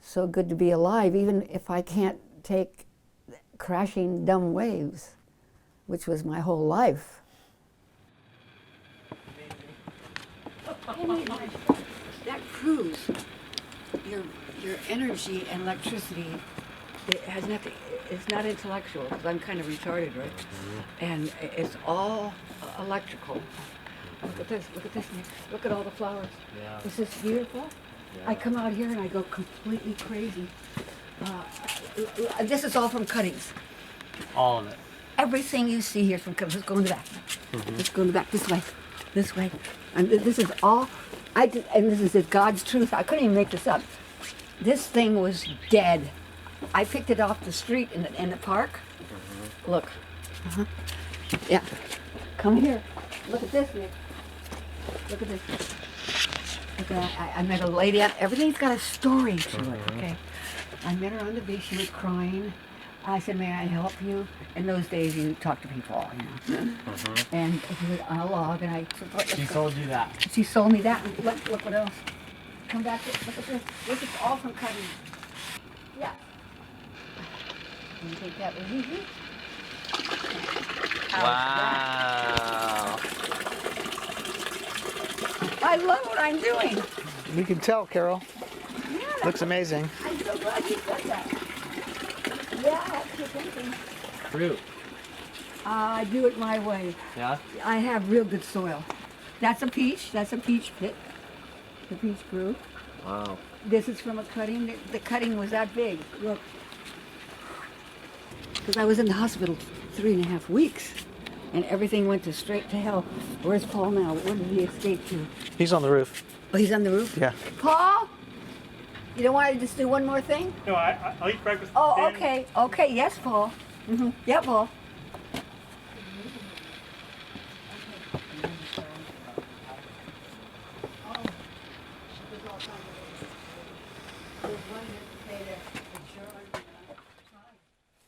so good to be alive, even if I can't take crashing dumb waves, which was my whole life. That cruise, your energy and electricity, it has nothing. It's not intellectual, because I'm kind of retarded, right? And it's all electrical. Look at this, Nick. Look at all the flowers. Yeah. Is this beautiful? Yeah. I come out here and I go completely crazy. This is all from cuttings. All of it. Everything you see here is from cuttings. Let's go in the back. Let's go in the back, this way. And this is all, and this is God's truth. I couldn't even make this up. This thing was dead. I picked it off the street in the park. Look. Yeah. Come here. Look at this, Nick. Look at this. Look at that. I met a lady. Everything's got a story to it, okay? I met her on the beach. She was crying. I said, may I help you? In those days, you talk to people, you know. And she was on a log, and I said, let's She go. sold you that. She sold me that. And look what else. Come back. Look at this. This is all from cutting. Yeah. You think that was easy? Wow. I love what I'm doing. We can tell, Carol. Yeah, Looks amazing. I'm so glad you said that. Yeah, that's your thinking. Fruit. I do it my way. Yeah? I have real good soil. That's a peach. That's a peach pit. The peach grew. Wow. This is from a cutting. The cutting was that big. Look. Because I was in the hospital 3.5 weeks, and everything went straight to hell. Where's Paul now? Where did he escape to? He's on the roof. Oh, he's on the roof? Yeah. Paul? You don't want to just do one more thing? No, I'll eat breakfast. Oh, then. okay. Okay, yes, Paul. Yeah, Paul.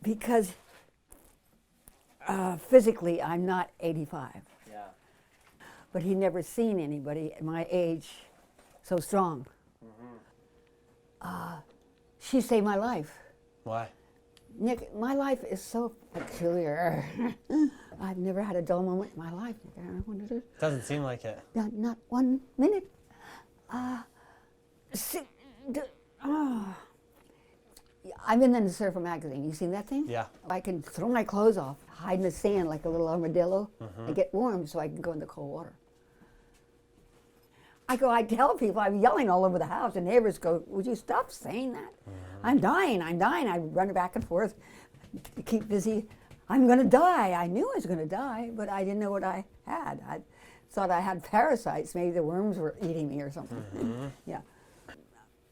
Because physically I'm not 85, Yeah. but he'd never seen anybody at my age so strong. She saved my life. Why? Nick, my life is so peculiar. I've never had a dull moment in my life. Nick. I don't know what it is. Doesn't seem like it. Not 1 minute. I'm in the Surfer magazine. You seen that thing? Yeah. I can throw my clothes off, hide in the sand like a little armadillo, and get warm so I can go in the cold water. I tell people, I'm yelling all over the house, and neighbors go, would you stop saying that? I'm dying. I run back and forth to keep busy. I'm going to die. I knew I was going to die, but I didn't know what I had. I thought I had parasites. Maybe the worms were eating me or something. Yeah.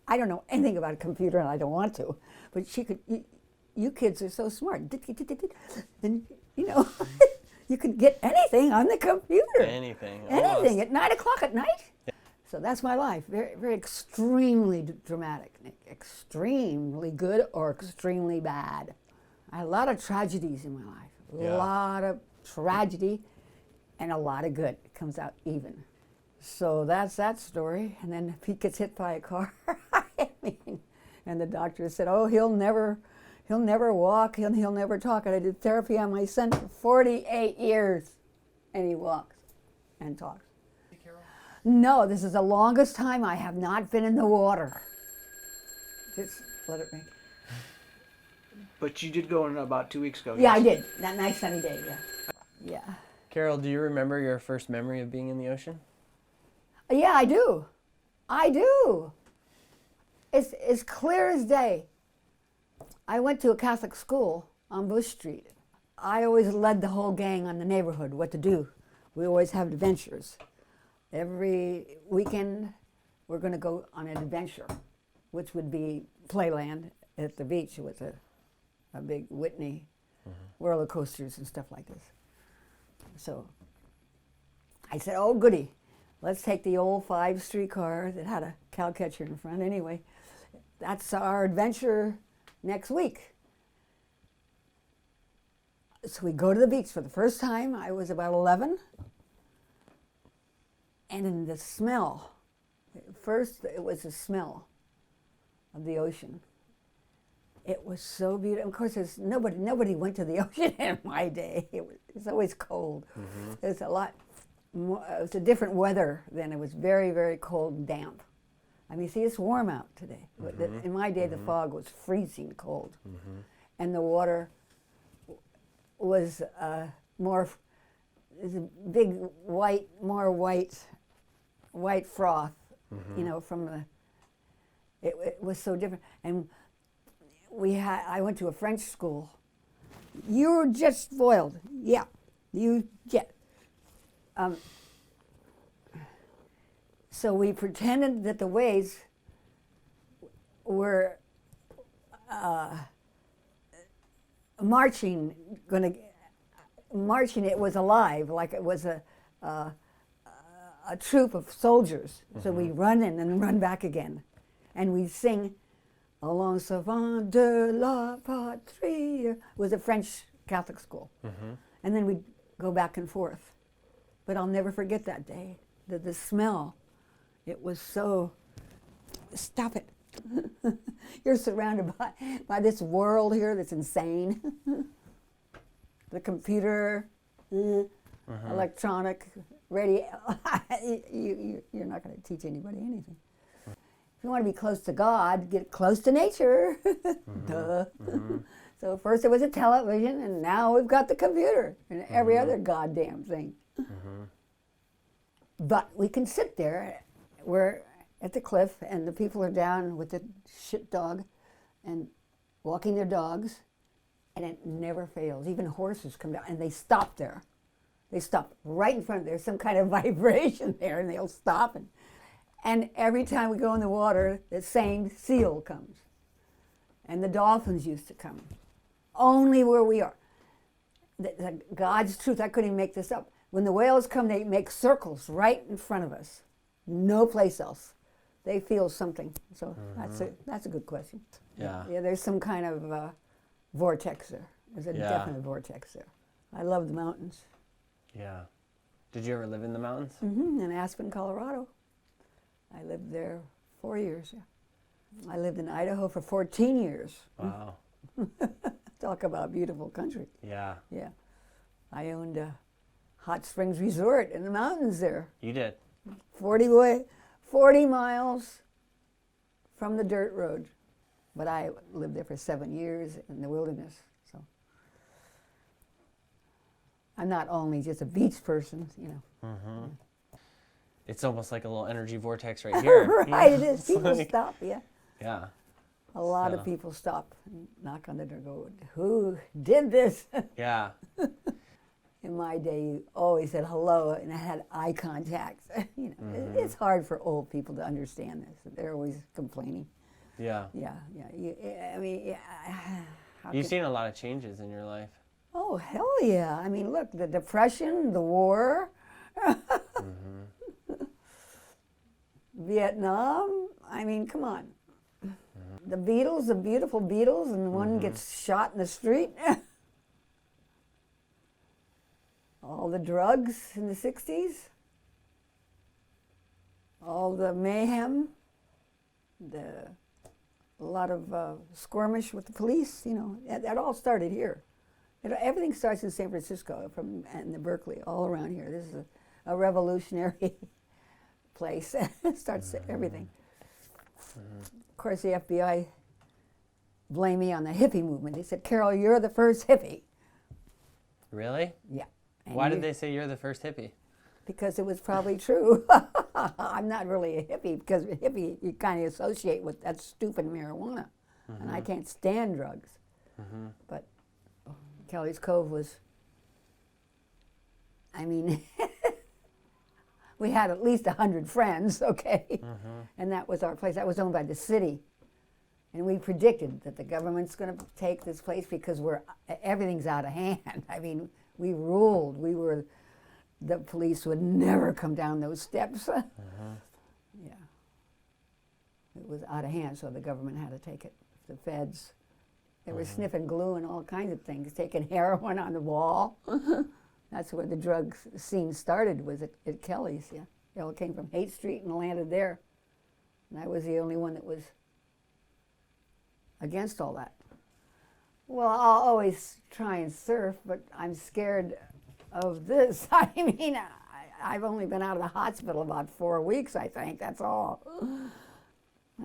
I don't know anything about a computer, and I don't want to, but she could, you kids are so smart. And, you know, you could get anything on the computer. Anything. Anything at 9 o'clock at night. Yeah. So that's my life. Very, very extremely dramatic, Nick. Extremely good or extremely bad. I had a lot of tragedies in my life. Yeah. A lot of tragedy and a lot of good. It comes out even. So that's that story. And then Pete gets hit by a car. I mean, and the doctor said, oh, he'll never walk, he'll never talk. And I did therapy on my son for 48 years. And he walks and talks. No, this is the longest time I have not been in the water. Just let it rain. But you did go in about 2 weeks ago. Yeah, I yes? did. That nice sunny day, yeah. Yeah. Carol, do you remember your first memory of being in the ocean? Yeah, I do. I do. It's as clear as day. I went to a Catholic school on Bush Street. I always led the whole gang on the neighborhood what to do. We always have adventures. Every weekend, we're going to go on an adventure, which would be Playland at the beach with a big Whitney roller coasters and stuff like this. So I said, oh, goody. Let's take the old 5 streetcar that had a cow catcher in front anyway. That's our adventure next week. So we go to the beach for the first time. I was about 11. And in the smell, first it was the smell of the ocean. It was so beautiful. Of course, nobody went to the ocean in my day. It's always cold. It's a lot more, it was a different weather then. It was very, very cold and damp. I mean, see, it's warm out today. But in my day, the fog was freezing cold. And the water was more, it was a big white froth, you know, from the, it was so different. And I went to a French school. You're just spoiled. Yeah, you get. So we pretended that the waves were marching. It was alive, like it was a troop of soldiers. So we run in and run back again, and we sing. Allons savant de la patrie. It was a French Catholic school. And then we'd go back and forth. But I'll never forget that day. The smell, it was so, stop it. You're surrounded by this world here that's insane. The computer, electronic, radio. You're not going to teach anybody anything. If you want to be close to God, get close to nature. Duh. So first it was a television, and now we've got the computer and every other goddamn thing. But we can sit there. We're at the cliff, and the people are down with the shit dog and walking their dogs, and it never fails. Even horses come down, and they stop there. They stop right in front. There's some kind of vibration there, and they'll stop. And every time we go in the water, the same seal comes. And the dolphins used to come. Only where we are. God's truth, I couldn't even make this up. When the whales come, they make circles right in front of us. No place else. They feel something. So that's a good question. Yeah. Yeah, there's some kind of vortex there. There's a definite vortex there. I love the mountains. Yeah. Did you ever live in the mountains? In Aspen, Colorado. I lived there 4 years. Yeah. I lived in Idaho for 14 years. Wow. Talk about beautiful country. Yeah. Yeah. I owned a hot springs resort in the mountains there. You did? 40 miles from the dirt road. But I lived there for 7 years in the wilderness. So I'm not only just a beach person, you know. It's almost like a little energy vortex right here. Right, it is. People stop, yeah. Yeah. A lot of people stop and knock on the door and go, who did this? Yeah. In my day, you always said hello and I had eye contact. You know, it's hard for old people to understand this. They're always complaining. Yeah. Yeah. I mean, yeah. You've seen a lot of changes in your life. Oh, hell yeah. I mean, look, the Depression, the war, Vietnam. I mean, come on. The Beatles, the beautiful Beatles, and one gets shot in the street. All the drugs in the 60s. All the mayhem. A lot of skirmish with the police, you know. That all started here. Everything starts in San Francisco and the Berkeley, all around here. This is a revolutionary place. Starts everything. Of course, the FBI blamed me on the hippie movement. They said, Carol, you're the first hippie. Really? Yeah. And Why did they say you're the first hippie? Because it was probably true. I'm not really a hippie, because a hippie you kind of associate with that stupid marijuana. And I can't stand drugs. But Kelly's Cove was, I mean, we had at least 100 friends, okay? And that was our place. That was owned by the city. And we predicted that the government's going to take this place because everything's out of hand. I mean, we ruled. The police would never come down those steps. Yeah. It was out of hand, so the government had to take it. The feds, they were sniffing glue and all kinds of things, taking heroin on the wall. That's where the drug scene started, was at Kelly's, yeah. It all came from Haight Street and landed there. And I was the only one that was against all that. Well, I'll always try and surf, but I'm scared of this. I mean, I've only been out of the hospital about 4 weeks, I think, that's all.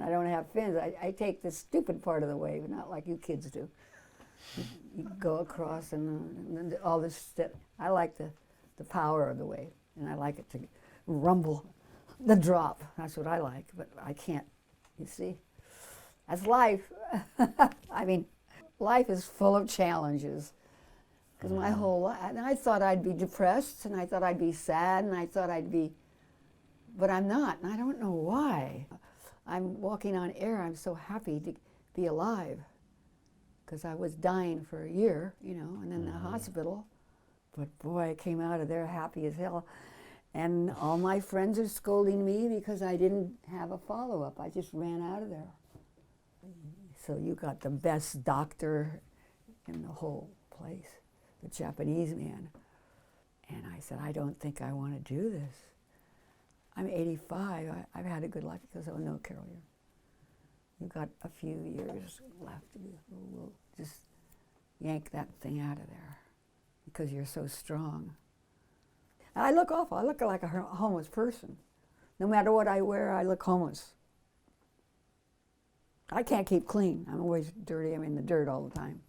I don't have fins. I take the stupid part of the wave, not like you kids do. You go across and all this stuff. I like the power of the wave, and I like it to rumble the drop. That's what I like, but I can't, you see. That's life. I mean, life is full of challenges. Because my whole life, and I thought I'd be depressed, and I thought I'd be sad, and I thought I'd be, but I'm not, and I don't know why. I'm walking on air. I'm so happy to be alive, because I was dying for a year, you know, and in the hospital. But boy, I came out of there happy as hell. And all my friends are scolding me because I didn't have a follow-up. I just ran out of there. So you got the best doctor in the whole place, the Japanese man. And I said, I don't think I want to do this. I'm 85. I've had a good life. Because, oh no, Carol, you've got a few years left. We'll just yank that thing out of there because you're so strong. And I look awful. I look like a homeless person. No matter what I wear, I look homeless. I can't keep clean. I'm always dirty. I'm in the dirt all the time.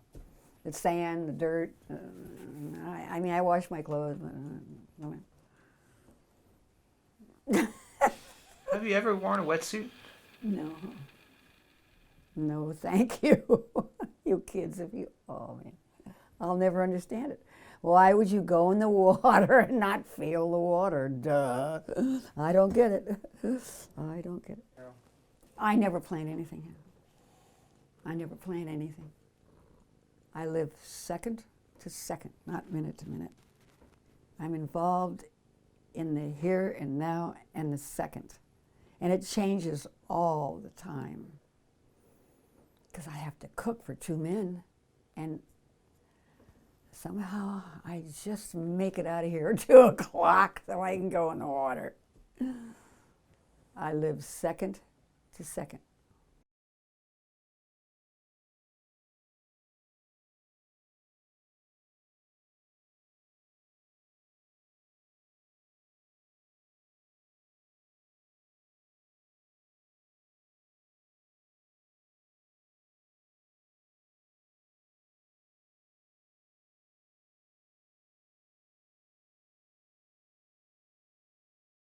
The sand, the dirt. I mean, I wash my clothes. Have you ever worn a wetsuit? No. No, thank you. You kids, oh man, I'll never understand it. Why would you go in the water and not feel the water? Duh. I don't get it. I don't get it. I never plan anything. I never plan anything. I live second to second, not minute to minute. I'm involved in the here and now and the second. And it changes all the time. Because I have to cook for 2 men. And somehow I just make it out of here at 2 o'clock so I can go in the water. I live second to second.